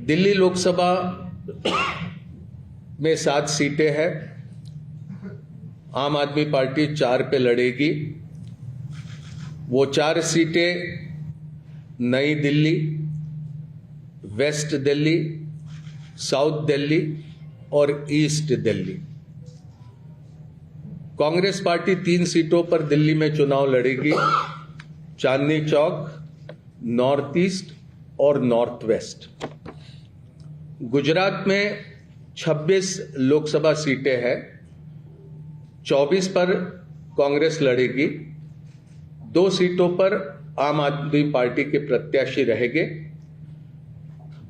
दिल्ली लोकसभा में 7 सीटें हैं। आम आदमी पार्टी 4 पे लड़ेगी। वो 4 सीटें नई दिल्ली, वेस्ट दिल्ली, साउथ दिल्ली और ईस्ट दिल्ली। कांग्रेस पार्टी 3 सीटों पर दिल्ली में चुनाव लड़ेगी, चांदनी चौक, नॉर्थ ईस्ट और नॉर्थ वेस्ट। गुजरात में 26 लोकसभा सीटें हैं। 24 पर कांग्रेस लड़ेगी। 2 सीटों पर आम आदमी पार्टी के प्रत्याशी रहेंगे।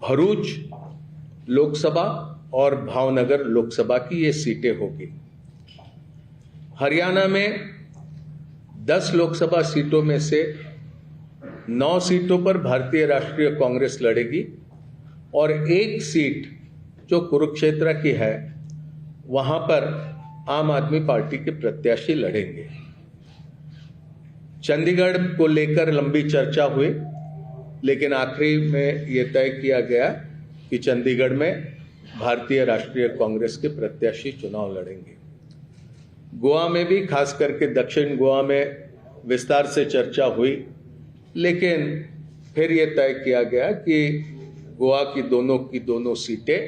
भरूच लोकसभा और भावनगर लोकसभा की ये सीटें होगी। हरियाणा में 10 लोकसभा सीटों में से 9 सीटों पर भारतीय राष्ट्रीय कांग्रेस लड़ेगी और 1 सीट जो कुरुक्षेत्र की है वहां पर आम आदमी पार्टी के प्रत्याशी लड़ेंगे। चंडीगढ़ को लेकर लंबी चर्चा हुई, लेकिन आखिरी में यह तय किया गया कि चंडीगढ़ में भारतीय राष्ट्रीय कांग्रेस के प्रत्याशी चुनाव लड़ेंगे। गोवा में भी, खास करके दक्षिण गोवा में विस्तार से चर्चा हुई, लेकिन फिर यह तय किया गया कि गोवा की दोनों सीटें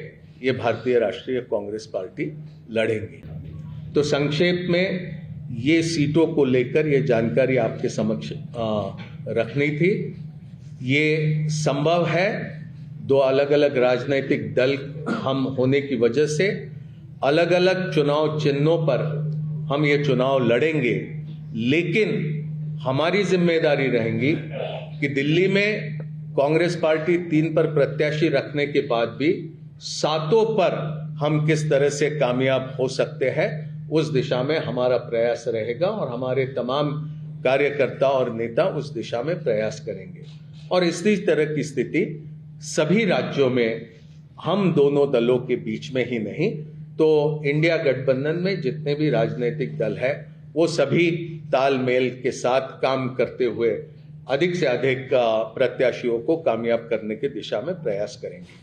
ये भारतीय राष्ट्रीय कांग्रेस पार्टी लड़ेंगी। तो संक्षेप में ये सीटों को लेकर ये जानकारी आपके समक्ष रखनी थी। ये संभव है, 2 अलग अलग राजनीतिक दल हम होने की वजह से अलग अलग चुनाव चिन्हों पर हम ये चुनाव लड़ेंगे, लेकिन हमारी जिम्मेदारी रहेगी कि दिल्ली में कांग्रेस पार्टी 3 पर प्रत्याशी रखने के बाद भी 7 पर हम किस तरह से कामयाब हो सकते हैं, उस दिशा में हमारा प्रयास रहेगा और हमारे तमाम कार्यकर्ता और नेता उस दिशा में प्रयास करेंगे। और इसी तरह की स्थिति सभी राज्यों में हम दोनों दलों के बीच में ही नहीं, तो इंडिया गठबंधन में जितने भी राजनीतिक दल है वो सभी तालमेल के साथ काम करते हुए अधिक से अधिक प्रत्याशियों को कामयाब करने की दिशा में प्रयास करेंगे।